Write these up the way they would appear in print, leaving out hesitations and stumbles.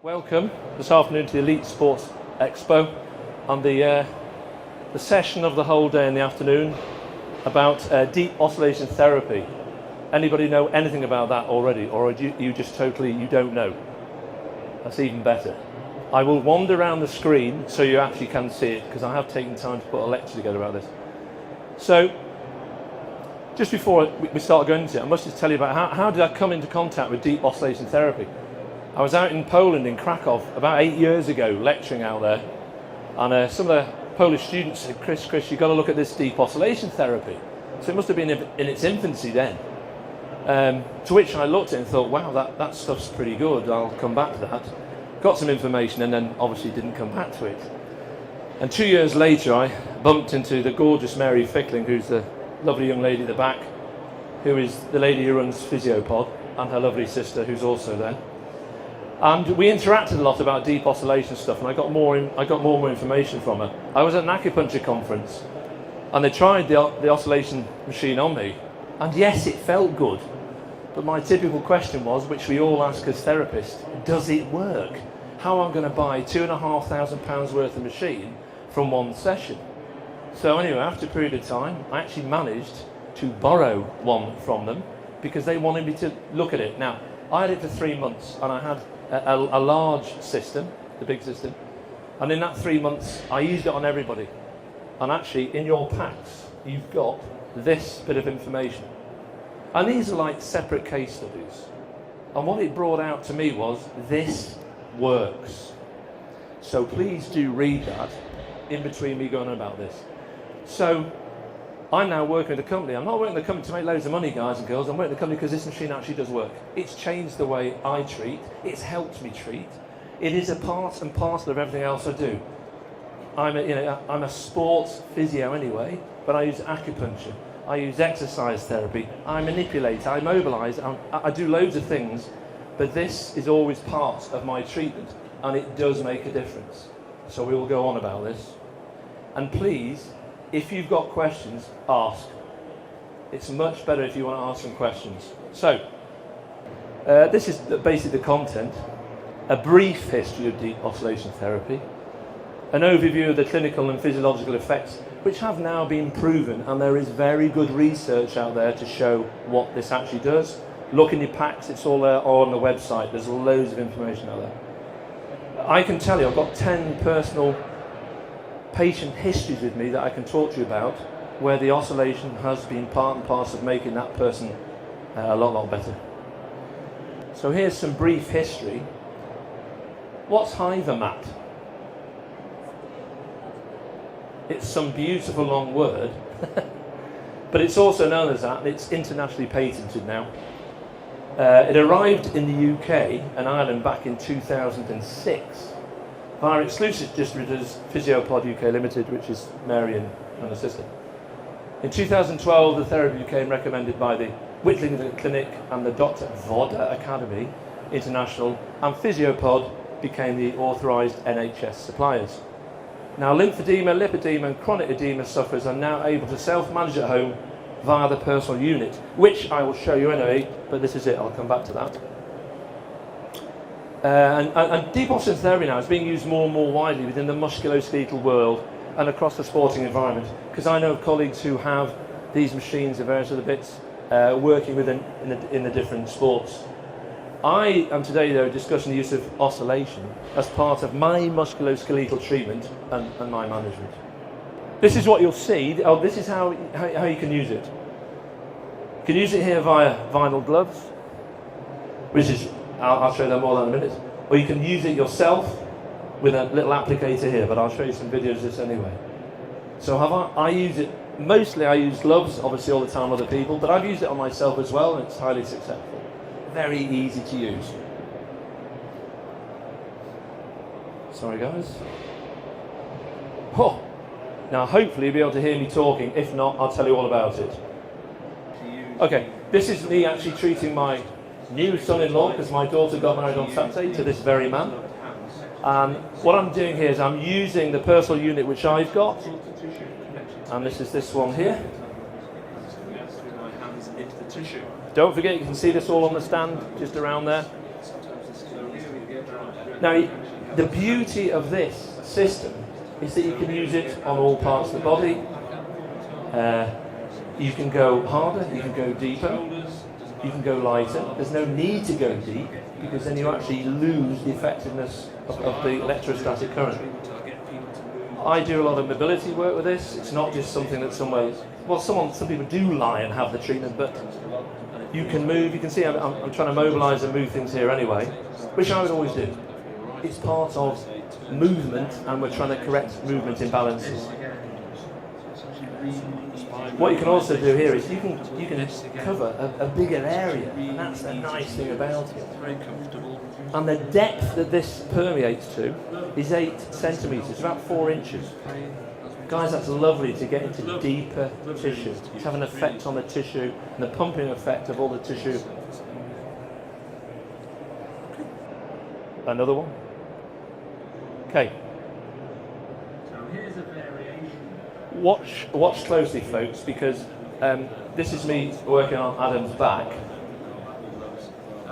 Welcome this afternoon to the Elite Sports Expo and the session of the whole day in the afternoon about deep oscillation therapy. Anybody know anything about that already, or you just totally, you don't know? That's even better. I will wander around the screen so you actually can see it, because I have taken time to put a lecture together about this. So, just before we start going into it, I must just tell you about how did I come into contact with deep oscillation therapy. I was out in Poland, in Krakow, about 8 years ago, lecturing out there, and some of the Polish students said, Chris, you've got to look at this deep oscillation therapy. So it must have been in its infancy then. To which I looked at it and thought, wow, that stuff's pretty good, I'll come back to that. Got some information and then obviously didn't come back to it. And 2 years later, I bumped into the gorgeous Mary Fickling, who's the lovely young lady at the back, who is the lady who runs Physiopod, and her lovely sister, who's also there. And we interacted a lot about deep oscillation stuff, and I got more information from her. I was at an acupuncture conference, and they tried the oscillation machine on me, and yes, it felt good. But my typical question was, which we all ask as therapists, does it work? How am I going to buy £2,500 worth of machine from one session? So anyway, after a period of time, I actually managed to borrow one from them because they wanted me to look at it. Now, I had it for 3 months, and I had a large system, the big system, and in that 3 months, I used it on everybody. And actually, in your packs, you've got this bit of information. And these are like separate case studies. And what it brought out to me was, this works. So please do read that in between me going on about this. So I'm now working with a company. I'm not working with a company to make loads of money, guys and girls. I'm working with a company because this machine actually does work. It's changed the way I treat. It's helped me treat. It is a part and parcel of everything else I do. I'm a sports physio anyway, but I use acupuncture. I use exercise therapy. I manipulate. I mobilise. I do loads of things, but this is always part of my treatment, and it does make a difference. So we will go on about this. And please, if you've got questions, ask. It's much better if you want to ask some questions. So, this is basically the content. A brief history of deep oscillation therapy. An overview of the clinical and physiological effects, which have now been proven, and there is very good research out there to show what this actually does. Look in your packs, it's all there, or on the website. There's loads of information out there. I can tell you, I've got 10 personal patient histories with me that I can talk to you about, where the oscillation has been part and parcel of making that person a lot better. So here's some brief history. What's Hyvermat? It's some beautiful long word, but it's also known as that, and it's internationally patented now. It arrived in the UK and Ireland back in 2006. Via exclusive distributors, Physiopod UK Limited, which is Mary and her sister. In 2012, the therapy became recommended by the Whitling Clinic and the Dr. Voda Academy International, and Physiopod became the authorised NHS suppliers. Now, lymphedema, lipedema and chronic edema sufferers are now able to self-manage at home via the personal unit, which I will show you anyway, but this is it, I'll come back to that. And deep oscillation therapy now is being used more and more widely within the musculoskeletal world and across the sporting environment, because I know of colleagues who have these machines and various other bits working within in the different sports. I am today, though, discussing the use of oscillation as part of my musculoskeletal treatment and my management. This is what you'll see. This is how you can use it. You can use it here via vinyl gloves, which is, I'll show you that more in a minute. Or you can use it yourself with a little applicator here, but I'll show you some videos of this anyway. So I use it, mostly I use gloves, obviously all the time with other people, but I've used it on myself as well, and it's highly successful. Very easy to use. Sorry guys. Oh, now hopefully you'll be able to hear me talking. If not, I'll tell you all about it. Okay, this is me actually treating my new son-in-law, because my daughter got married on Saturday to this very man. And what I'm doing here is I'm using the personal unit which I've got, and this is this one here. Don't forget, you can see this all on the stand, just around there. Now, the beauty of this system is that you can use it on all parts of the body. You can go harder, you can go deeper, you can go lighter. There's no need to go deep because then you actually lose the effectiveness of the electrostatic current. I do a lot of mobility work with this. It's not just something that some people do lie and have the treatment, but you can move. You can see I'm trying to mobilise and move things here anyway, which I would always do. It's part of movement, and we're trying to correct movement imbalances. What you can also do here is you can cover a bigger area, and that's the nice thing about it. And the depth that this permeates to is 8 centimetres, about 4 inches. Guys, that's lovely to get into deeper tissue, to have an effect on the tissue and the pumping effect of all the tissue. Another one. Okay. Watch closely, folks, because this is me working on Adam's back.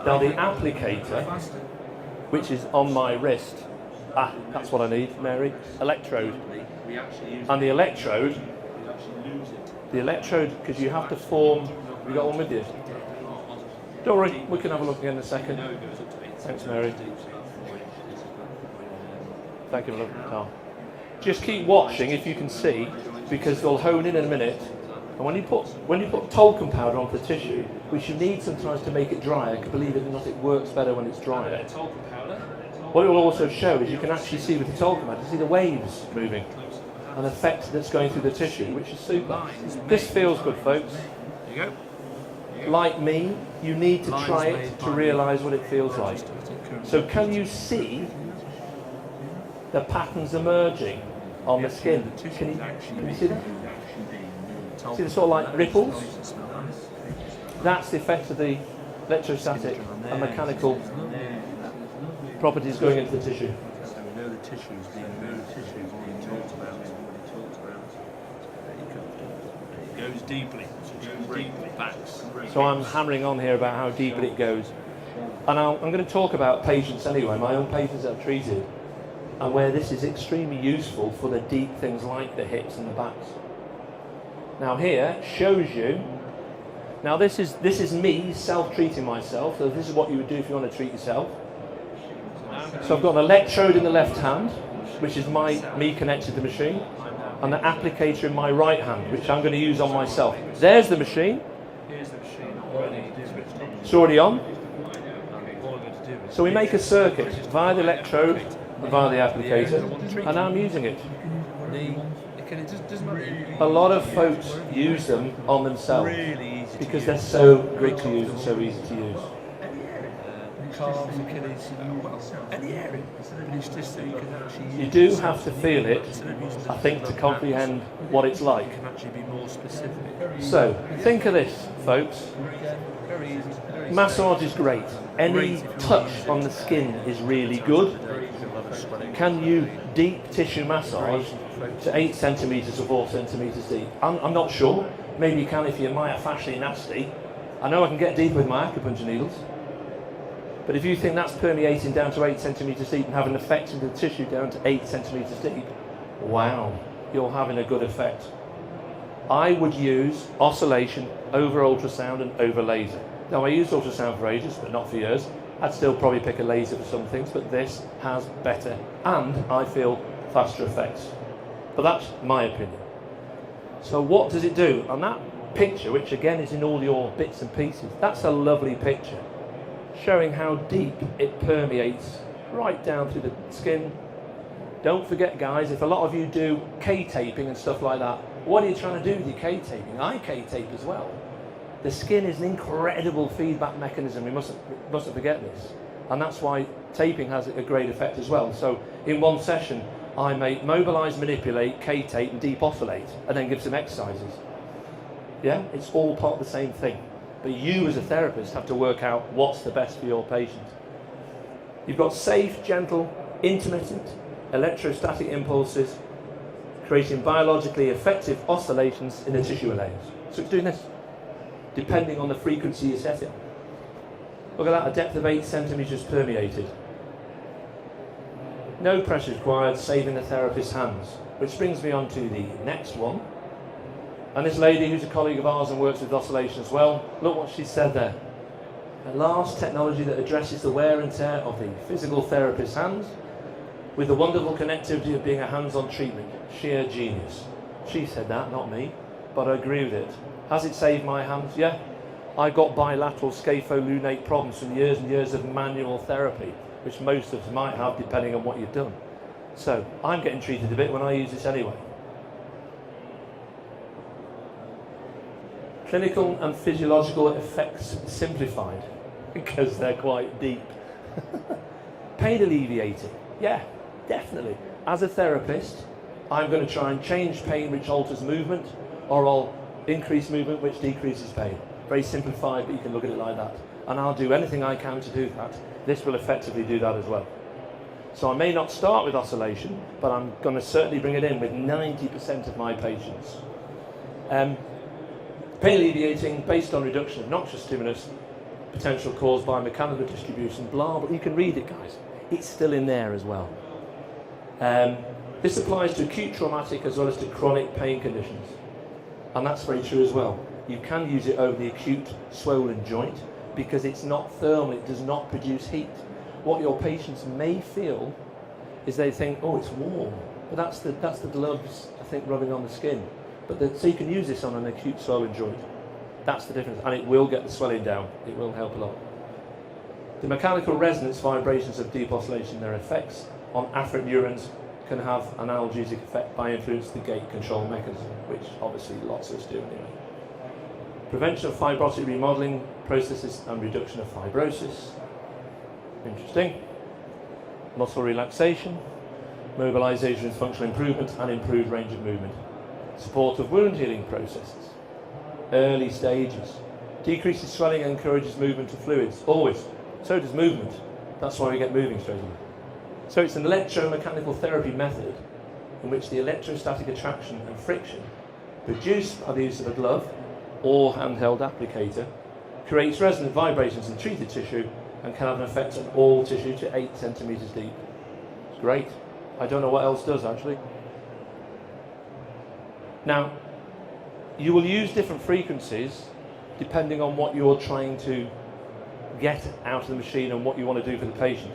Now the applicator, which is on my wrist, that's what I need, Mary, electrode. And the electrode, because you have to form, you got one with you? Don't worry, we can have a look again in a second. Thanks, Mary. Thank you, my lovely Carl. Just keep watching if you can see, because they'll hone in a minute. And when you put talcum powder onto the tissue, which you need sometimes to make it drier, believe it or not, it works better when it's drier. What it will also show is you can actually see with the talcum powder, you see the waves moving, an effect that's going through the tissue, which is super. This feels good, folks. There you go. Like me, you need to try it to realise what it feels like. So can you see the patterns emerging on the skin? Can you see that? See the sort of like ripples? That's the effect of the electrostatic and mechanical properties going into the tissue. So we know the tissues being moved, tissues being talked about. It goes deeply. So I'm hammering on here about how deep it goes. And I'm going to talk about patients anyway, my own patients that I've treated, and where this is extremely useful for the deep things like the hips and the backs. Now here shows you, now this is me self-treating myself, so this is what you would do if you want to treat yourself. So I've got an electrode in the left hand, which is me connected to the machine, and the applicator in my right hand, which I'm going to use on myself. There's the machine. It's already on. So we make a circuit via the electrode and via the applicator, and I'm using it. A lot of folks use them on themselves because they're so great to use and so easy to use. You do have to feel it, I think, to comprehend what it's like. So, think of this, folks. Massage is great. Any touch on the skin is really good. Can you deep tissue massage to 8 centimetres or 4 centimetres deep? I'm not sure. Maybe you can if you're myofascially nasty. I know I can get deep with my acupuncture needles. But if you think that's permeating down to 8 centimetres deep and having an effect into the tissue down to 8 centimetres deep, wow, you're having a good effect. I would use oscillation over ultrasound and over laser. Now, I used ultrasound for ages, but not for years. I'd still probably pick a laser for some things, but this has better and, I feel, faster effects. But that's my opinion. So what does it do? And that picture, which again is in all your bits and pieces, that's a lovely picture, showing how deep it permeates right down through the skin. Don't forget, guys, if a lot of you do K-taping and stuff like that, what are you trying to do with your K-taping? I K-tape as well. The skin is an incredible feedback mechanism. We mustn't forget this. And that's why taping has a great effect as well. So in one session, I may mobilise, manipulate, K-tape and deep oscillate, and then give some exercises. Yeah, it's all part of the same thing. But you as a therapist have to work out what's the best for your patient. You've got safe, gentle, intermittent electrostatic impulses creating biologically effective oscillations in the tissue layers. So it's doing this, depending on the frequency you set it. Look at that, a depth of 8 centimetres permeated. No pressure required, saving the therapist's hands. Which brings me on to the next one. And this lady, who's a colleague of ours and works with oscillation as well, look what she said there. At last, technology that addresses the wear and tear of the physical therapist's hands with the wonderful connectivity of being a hands-on treatment. Sheer genius. She said that, not me, but I agree with it. Has it saved my hands? Yeah. I got bilateral scapholunate problems from years and years of manual therapy, which most of us might have depending on what you've done. So I'm getting treated a bit when I use this anyway. Clinical and physiological effects simplified, because they're quite deep. Pain alleviating, yeah, definitely. As a therapist, I'm going to try and change pain which alters movement, or I'll increase movement which decreases pain. Very simplified, but you can look at it like that. And I'll do anything I can to do that. This will effectively do that as well. So I may not start with oscillation, but I'm going to certainly bring it in with 90% of my patients. Pain alleviating based on reduction of noxious stimulus, potential caused by mechanical distribution, blah, but you can read it, guys. It's still in there as well. This applies to acute traumatic as well as to chronic pain conditions. And that's very true as well. You can use it over the acute swollen joint because it's not thermal, it does not produce heat. What your patients may feel is they think, oh, it's warm. But that's the gloves, I think, rubbing on the skin. So you can use this on an acute swollen joint. That's the difference, and it will get the swelling down. It will help a lot. The mechanical resonance vibrations of deep oscillation, their effects on afferent neurons can have an analgesic effect by influencing the gate control mechanism, which obviously lots of us do anyway. Prevention of fibrotic remodeling processes and reduction of fibrosis. Interesting. Muscle relaxation, mobilization and functional improvement, and improved range of movement. Support of wound healing processes. Early stages. Decreases swelling and encourages movement of fluids. Always. So does movement. That's why we get moving straight away. So it's an electromechanical therapy method in which the electrostatic attraction and friction produced by the use of a glove or handheld applicator creates resonant vibrations in treated tissue and can have an effect on all tissue to 8 centimeters deep. It's great. I don't know what else does actually. Now, you will use different frequencies depending on what you're trying to get out of the machine and what you want to do for the patient.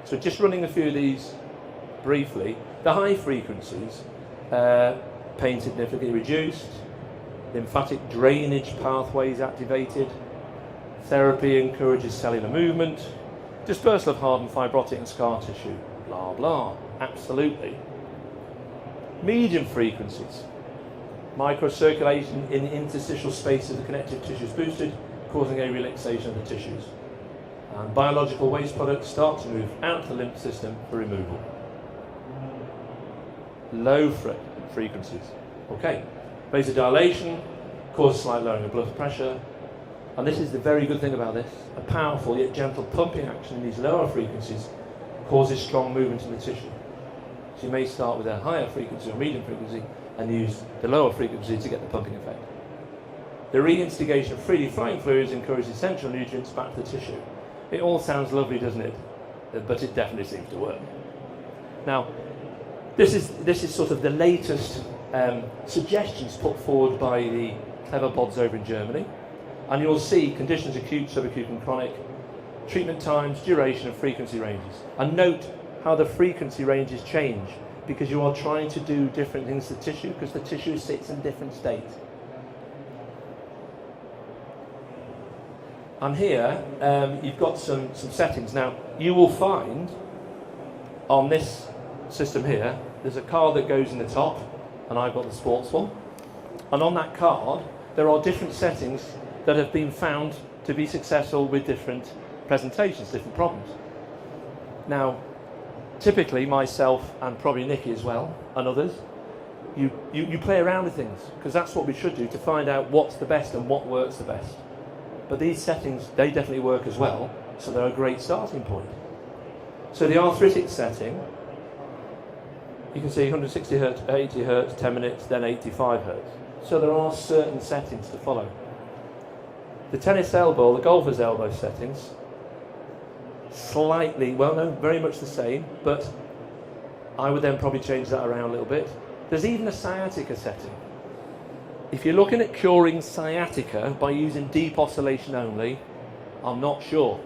So just running a few of these briefly, the high frequencies, pain significantly reduced, lymphatic drainage pathways activated, therapy encourages cellular movement, dispersal of hardened fibrotic and scar tissue, blah blah, absolutely. Medium frequencies, microcirculation in the interstitial space of the connective tissues boosted, causing a relaxation of the tissues. And biological waste products start to move out of the lymph system for removal. Low frequencies. Okay. Vasodilation causes slight lowering of blood pressure. And this is the very good thing about this. A powerful yet gentle pumping action in these lower frequencies causes strong movement in the tissue. So you may start with a higher frequency or medium frequency and use the lower frequency to get the pumping effect. The reinstigation of freely flowing fluids encourages essential nutrients back to the tissue. It all sounds lovely, doesn't it? But it definitely seems to work. Now, this is sort of the latest suggestions put forward by the clever bods over in Germany. And you'll see conditions acute, subacute and chronic, treatment times, duration and frequency ranges. And note how the frequency ranges change because you are trying to do different things to the tissue because the tissue sits in different states. And here, you've got some settings. Now, you will find on this system here, there's a card that goes in the top, and I've got the sports one. And on that card, there are different settings that have been found to be successful with different presentations, different problems. Now, typically myself and probably Nikki as well, and others, you play around with things, because that's what we should do to find out what's the best and what works the best. But these settings, they definitely work as well, so they're a great starting point. So the arthritic setting, you can see 160 hertz, 80 hertz, 10 minutes, then 85 hertz. So there are certain settings to follow. The tennis elbow, the golfer's elbow settings, slightly, well no, very much the same, but I would then probably change that around a little bit. There's even a sciatica setting. If you're looking at curing sciatica by using deep oscillation only, I'm not sure.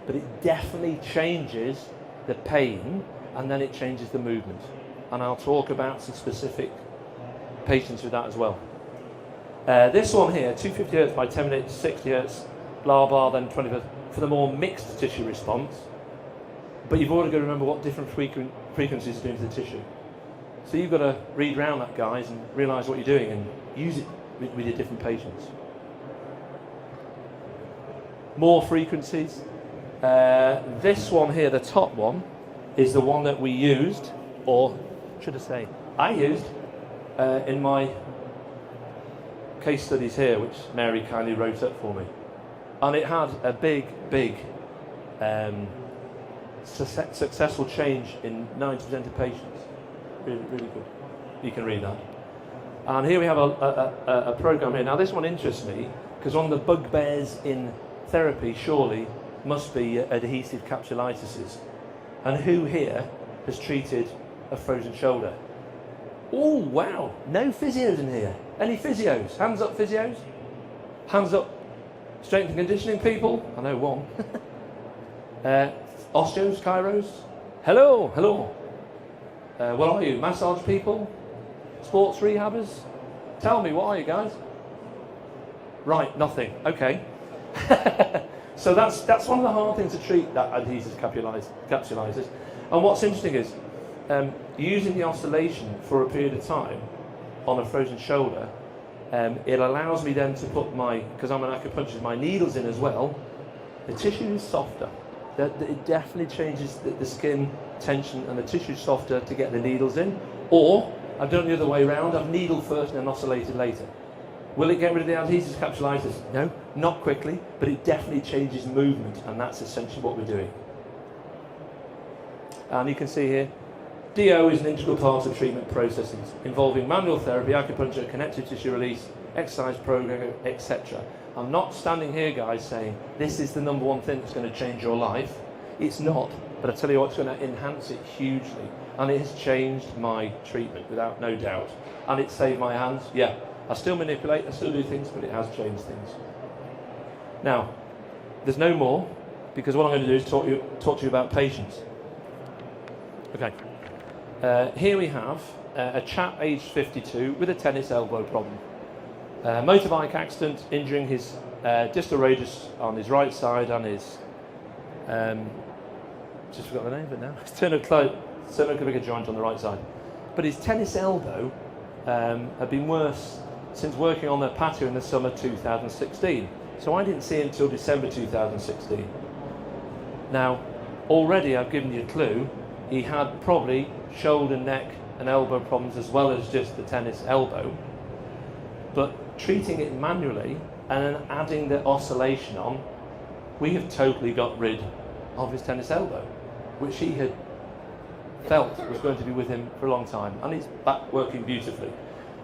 But it definitely changes the pain, and then it changes the movement. And I'll talk about some specific patients with that as well. This one here, 250 Hz by 10 minutes, 60 Hz, blah blah, then 20 Hz, for the more mixed tissue response. But you've already got to remember what different frequencies are doing to the tissue. So you've got to read around that, guys, and realise what you're doing and use it with your different patients. More frequencies. This one here, the top one, is the one that we used, or should I say, I used in my case studies here, which Mary kindly wrote up for me. And it had a big successful change in 90% of patients. Really, really good. You can read that. And here we have a program here. Now this one interests me because one of the bugbears in therapy surely must be adhesive capsulitis. And who here has treated a frozen shoulder? Oh wow, no physios in here. Any physios? Hands up, physios. Hands up, strength and conditioning people. I know one. Osteos, chiros. Hello, hello. What are you? Massage people? Sports rehabbers? Tell me, what are you guys? Right, nothing. Okay. So that's one of the hard things to treat, that adhesive capsulitis. And what's interesting is using the oscillation for a period of time on a frozen shoulder, it allows me then to put because I'm an acupuncturist, my needles in as well. The tissue is softer. It definitely changes the skin tension, and the tissue is softer to get the needles in. Or I've done it the other way around. I've needled first and then oscillated later. Will it get rid of the adhesive capsulitis? No, not quickly, but it definitely changes movement, and that's essentially what we're doing. And you can see here, DO is an integral part of treatment processes involving manual therapy, acupuncture, connective tissue release, exercise program, etc. I'm not standing here, guys, saying this is the number one thing that's going to change your life. It's not, but I tell you what, it's going to enhance it hugely. And it has changed my treatment, without no doubt. And it saved my hands. Yeah, I still manipulate, I still do things, but it has changed things. Now, there's no more, because what I'm going to do is talk to you about patients. Okay. Here we have a chap aged 52 with a tennis elbow problem. Motorbike accident, injuring his distal radius on his right side and his, just forgot the name of it now, his sternoclavicular joint on the right side. But his tennis elbow had been worse since working on the patio in the summer 2016. So I didn't see him until December 2016. Now, already I've given you a clue. He had probably shoulder, neck and elbow problems as well as just the tennis elbow. But treating it manually and then adding the oscillation on, we have totally got rid of his tennis elbow, which he had felt was going to be with him for a long time, and he's back working beautifully.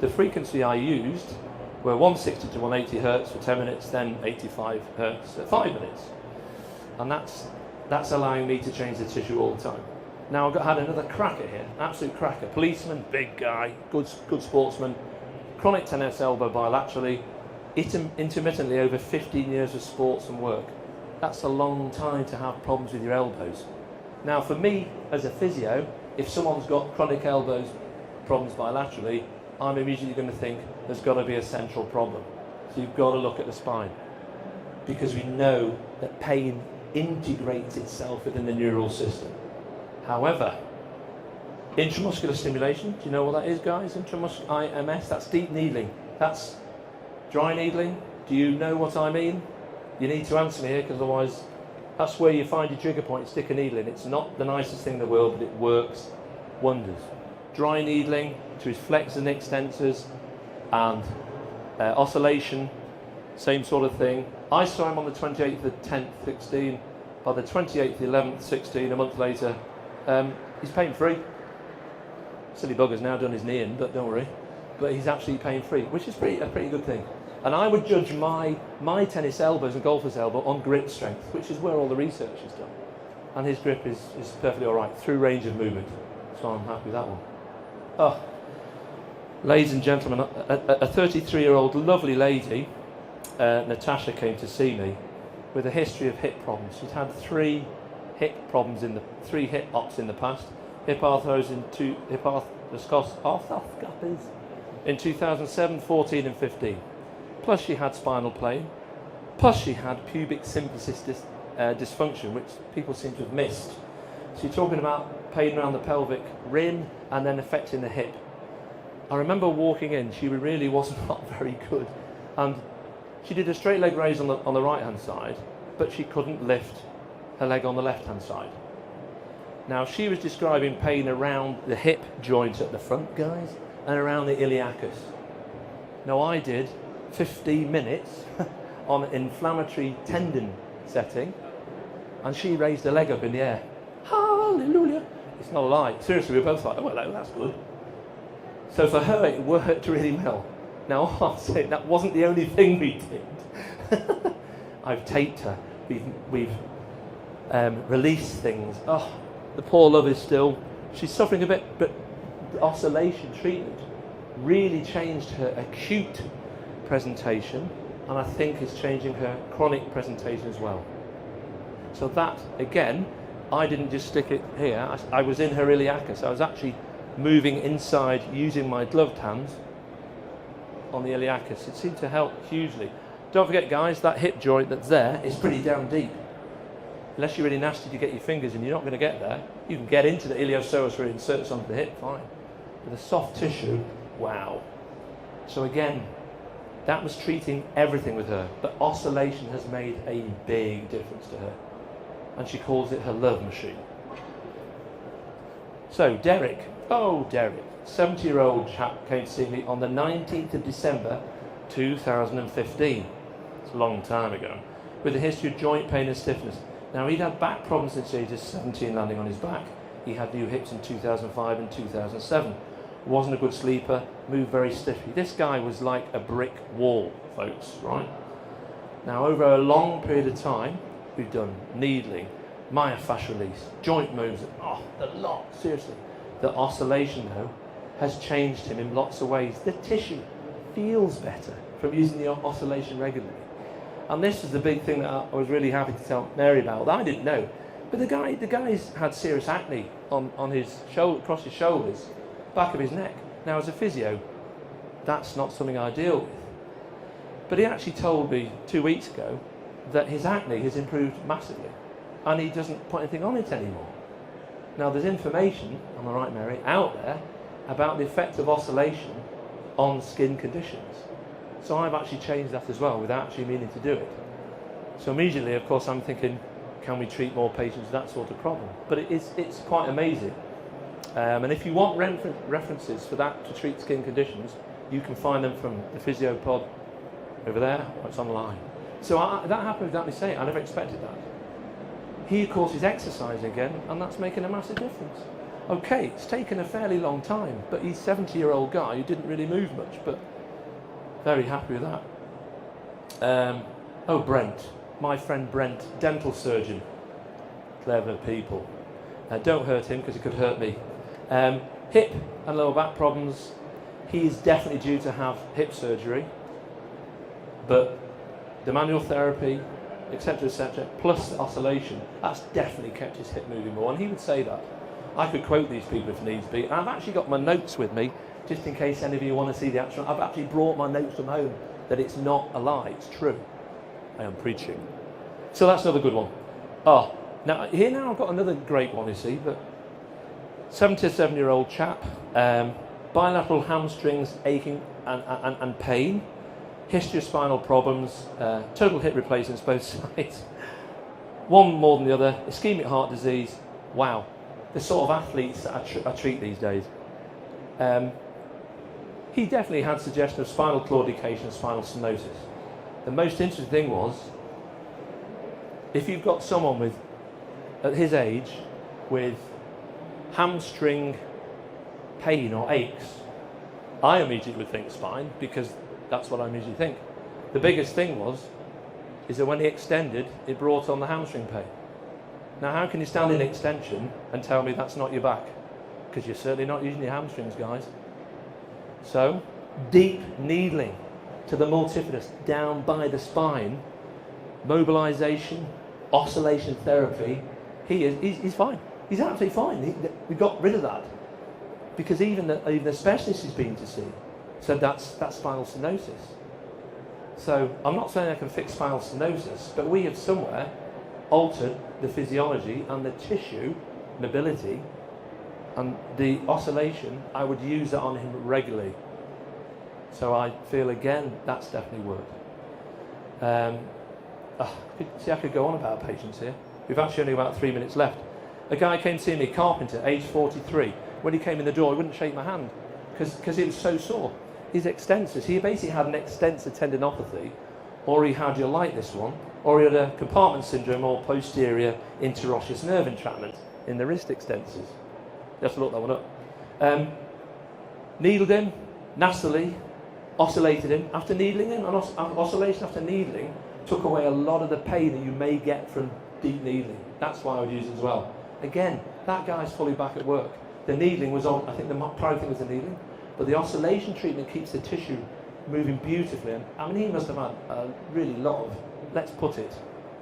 The frequency I used were 160 to 180 Hz for 10 minutes, then 85 Hz at 5 minutes. And that's allowing me to change the tissue all the time. Now I've had another cracker here, absolute cracker. Policeman, big guy, good sportsman, chronic tennis elbow bilaterally, intermittently over 15 years of sports and work. That's a long time to have problems with your elbows. Now for me, as a physio, if someone's got chronic elbows problems bilaterally, I'm immediately going to think there's got to be a central problem. So you've got to look at the spine, because we know that pain integrates itself within the neural system. However, intramuscular stimulation, do you know what that is, guys? Intramuscular IMS, that's deep needling. That's dry needling. Do you know what I mean? You need to answer me here, because otherwise that's where you find your trigger point, stick a needle in. It's not the nicest thing in the world, but it works wonders. Dry needling to his flexors and extensors, and oscillation, same sort of thing. I saw him on the 28th of the 10th, 16. By the 28th of the 11th, 16, a month later, he's pain-free. Silly bugger's now done his knee in, but don't worry. But he's actually pain-free, which is a pretty good thing. And I would judge my tennis elbows and golfer's elbow on grip strength, which is where all the research is done. And his grip is perfectly all right through range of movement. So I'm happy with that one. Oh, ladies and gentlemen, a 33-year-old lovely lady, Natasha, came to see me with a history of hip problems. She'd had three hip ops in the past. Hip arthros hip arthroscopies in 2007, 14 and 15. Plus she had spinal pain. Plus she had pubic symphysis dysfunction, which people seem to have missed. So you're talking about pain around the pelvic rim and then affecting the hip. I remember walking in, she really was not very good. And she did a straight leg raise on the right hand side, but she couldn't lift her leg on the left hand side. Now she was describing pain around the hip joint at the front, guys, and around the iliacus. Now I did 15 minutes on an inflammatory tendon setting, and she raised her leg up in the air. Hallelujah! It's not a lie. Seriously, we were both like, oh, well, that's good. So for her, it worked really well. Now, I'll say that wasn't the only thing we did. I've taped her. We've released things. Oh, the poor love is still. She's suffering a bit, but the oscillation treatment really changed her acute presentation, and I think is changing her chronic presentation as well. So that, again, I didn't just stick it here. I was in her iliacus. I was actually moving inside using my gloved hands on the iliacus. It seemed to help hugely. Don't forget, guys, that hip joint that's there is pretty down deep. Unless you're really nasty to get your fingers in, you're not going to get there. You can get into the iliopsoas where it inserts onto the hip, fine. But the soft tissue, wow. So again, that was treating everything with her. But oscillation has made a big difference to her. And she calls it her love machine. So, Derek. Oh, Derek. 70-year-old chap came to see me on the 19th of December 2015. It's a long time ago. With a history of joint pain and stiffness. Now, he'd had back problems since the age of 17, landing on his back. He had new hips in 2005 and 2007. Wasn't a good sleeper, moved very stiffly. This guy was like a brick wall, folks, right? Now, over a long period of time, we've done needling, myofascial release, joint moves, a lot, seriously. The oscillation, though, has changed him in lots of ways. The tissue feels better from using the oscillation regularly. And this is the big thing that I was really happy to tell Mary about, that I didn't know. But the guy's had serious acne on his shoulder, across his shoulders, back of his neck. Now, as a physio, that's not something I deal with. But he actually told me 2 weeks ago that his acne has improved massively, and he doesn't put anything on it anymore. Now, there's information, am I right, Mary, out there about the effect of oscillation on skin conditions. So I've actually changed that as well without actually meaning to do it. So immediately, of course, I'm thinking, can we treat more patients with that sort of problem? But it's quite amazing. And if you want references for that to treat skin conditions, you can find them from the Physiopod over there, or it's online. So that happened without me saying. I never expected that. He, of course, is exercising again, and that's making a massive difference. Okay, it's taken a fairly long time, but he's a 70-year-old guy who didn't really move much, but very happy with that. Brent. My friend Brent, dental surgeon. Clever people. Don't hurt him, because it could hurt me. Hip and lower back problems. He's definitely due to have hip surgery, but the manual therapy, etc., plus the oscillation, that's definitely kept his hip moving more, and he would say that. I could quote these people if needs be, and I've actually got my notes with me, just in case any of you want to see the actual. I've actually brought my notes from home, that it's not a lie, it's true. I am preaching. So that's another good one. Now I've got another great one, you see, but 77-year-old chap, bilateral hamstrings aching and pain, history of spinal problems, total hip replacements both sides, one more than the other, ischemic heart disease. Wow, the sort of athletes that I treat these days. He definitely had suggestion of spinal claudication and spinal stenosis. The most interesting thing was, if you've got someone at his age with hamstring pain or aches, I immediately would think spine, because that's what I immediately think. The biggest thing is that when he extended, it brought on the hamstring pain. Now, how can you stand in extension and tell me that's not your back? because you're certainly not using your hamstrings, guys. So, deep needling to the multifidus down by the spine, mobilization, oscillation therapy. He's fine. He's absolutely fine. We got rid of that because even the specialist he's been to see said that's spinal stenosis. So I'm not saying I can fix spinal stenosis, but we have somewhere altered the physiology and the tissue mobility and the oscillation. I would use that on him regularly. So I feel again that's definitely worked. See, I could go on about patients here. We've actually only about 3 minutes left. A guy came to see me, carpenter, age 43. When he came in the door, he wouldn't shake my hand because he was so sore. His extensors, he basically had an extensor tendinopathy, or he had your like this one, or he had a compartment syndrome or posterior interosseous nerve entrapment in the wrist extensors. You have to look that one up. Needled him, nastily, oscillated him. After needling him, oscillation after needling took away a lot of the pain that you may get from deep needling. That's why I would use it as well. Again, that guy's fully back at work. The needling was on, I think the primary thing was the needling, but the oscillation treatment keeps the tissue moving beautifully. And I mean, he must have had a really lot of, let's put it,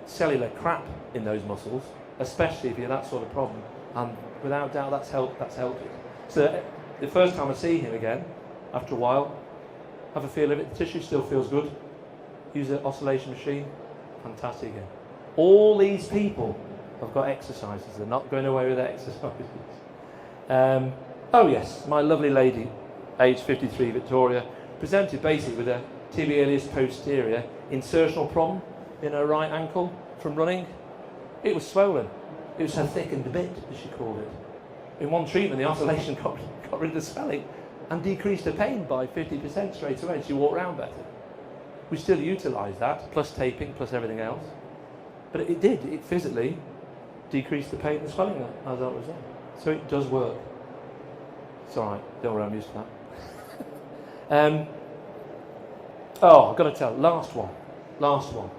cellular crap in those muscles, especially if you have that sort of problem. And without doubt, that's helped it. So the first time I see him again, after a while, have a feel of it, the tissue still feels good. Use the oscillation machine, fantastic again. All these people have got exercises, they're not going away with their exercises. Oh yes, my lovely lady, age 53, Victoria, presented basically with a tibialis posterior insertional problem in her right ankle from running. It was swollen. It was her thickened bit, as she called it. In one treatment, the oscillation got rid of the swelling and decreased her pain by 50% straight away. She walked around better. We still utilise that, plus taping, plus everything else. But it did, it physically decreased the pain and swelling as that was there. So it does work. It's all right, don't worry, I'm used to that. I've got to tell, last one.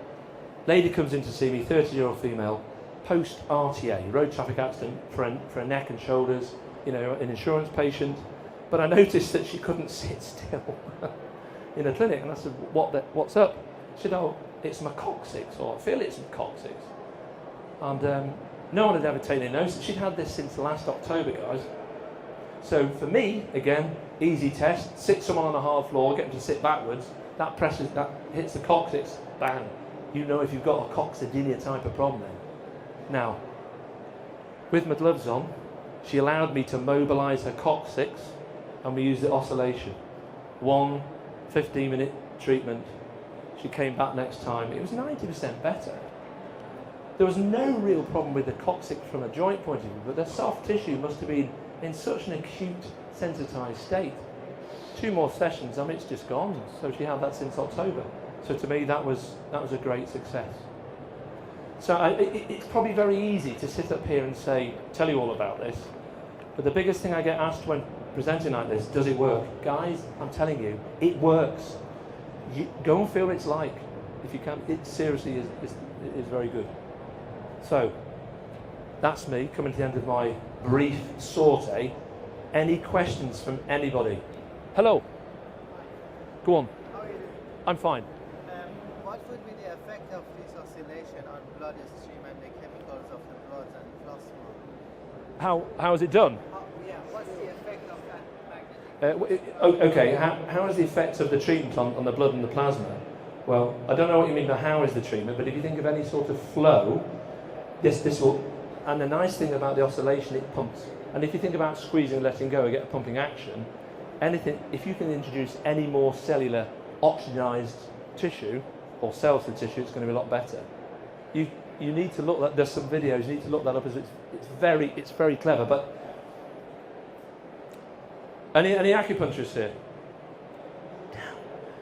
Lady comes in to see me, 30-year-old female, post-RTA, road traffic accident for a neck and shoulders, an insurance patient. But I noticed that she couldn't sit still in a clinic, and I said, what's up? She said, oh, it's my coccyx, or I feel it's my coccyx. And no one had ever taken any notice. She'd had this since last October, guys. So for me, again, easy test, sit someone on a hard floor, get them to sit backwards, that hits the coccyx, bang. You know if you've got a coccydynia type of problem then. Now, with my gloves on, she allowed me to mobilise her coccyx, and we used the oscillation. 1 15-minute treatment. She came back next time. It was 90% better. There was no real problem with the coccyx from a joint point of view, but the soft tissue must have been in such an acute, sensitised state. 2 more sessions, it's just gone. So she had that since October. So to me, that was a great success. So it's probably very easy to sit up here and tell you all about this, but the biggest thing I get asked when presenting like this, does it work? Guys, I'm telling you, it works. Go and feel what it's like. If you can, it seriously is very good. So, that's me coming to the end of my brief sortie. Any questions from anybody? Hello. Go on. How are you doing? I'm fine. What would be the effect of this oscillation on bloodstream and the chemicals of the blood and plasma? How is it done? What's the effect of that magnetic? Okay, how is the effect of the treatment on the blood and the plasma? Well, I don't know what you mean by how is the treatment, but if you think of any sort of flow, this will, and the nice thing about the oscillation, it pumps. And if you think about squeezing and letting go, you get a pumping action. If you can introduce any more cellular oxygenized tissue or cells to tissue, it's going to be a lot better. You need to look at, there's some videos, you need to look that up, as it's very clever. But any acupuncturists here?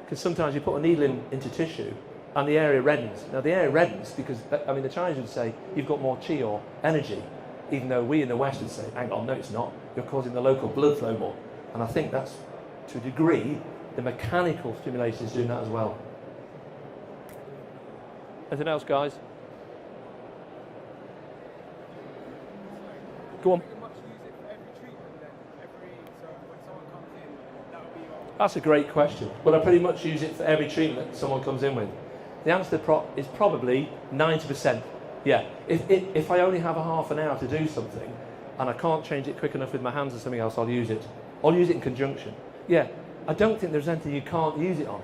Because sometimes you put a needle into tissue and the area reddens. Now the area reddens because, the Chinese would say you've got more qi or energy, even though we in the West would say, hang on, no it's not, you're causing the local blood flow more. And I think that's, to a degree, the mechanical stimulation is doing that as well. Anything else, guys? Go on. That's a great question. Will I pretty much use it for every treatment that someone comes in with? The answer is probably 90%. Yeah. If I only have a half an hour to do something and I can't change it quick enough with my hands or something else, I'll use it. I'll use it in conjunction. Yeah. I don't think there's anything you can't use it on.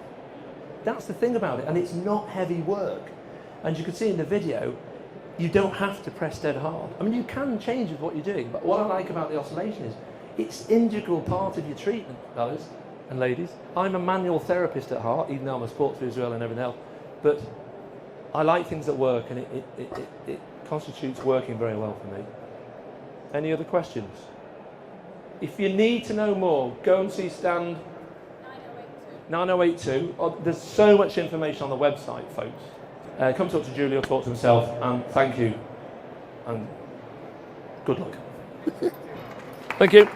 That's the thing about it, and it's not heavy work. And you can see in the video, you don't have to press dead hard. I mean, you can change with what you're doing, but what I like about the oscillation is it's an integral part of your treatment, fellas and ladies. I'm a manual therapist at heart, even though I'm a sports physio as well and everything else. But I like things that work, and it constitutes working very well for me. Any other questions? If you need to know more, go and see stand 9082. There's so much information on the website, folks. Come talk to Julie or talk to himself, and thank you, and good luck. Thank you.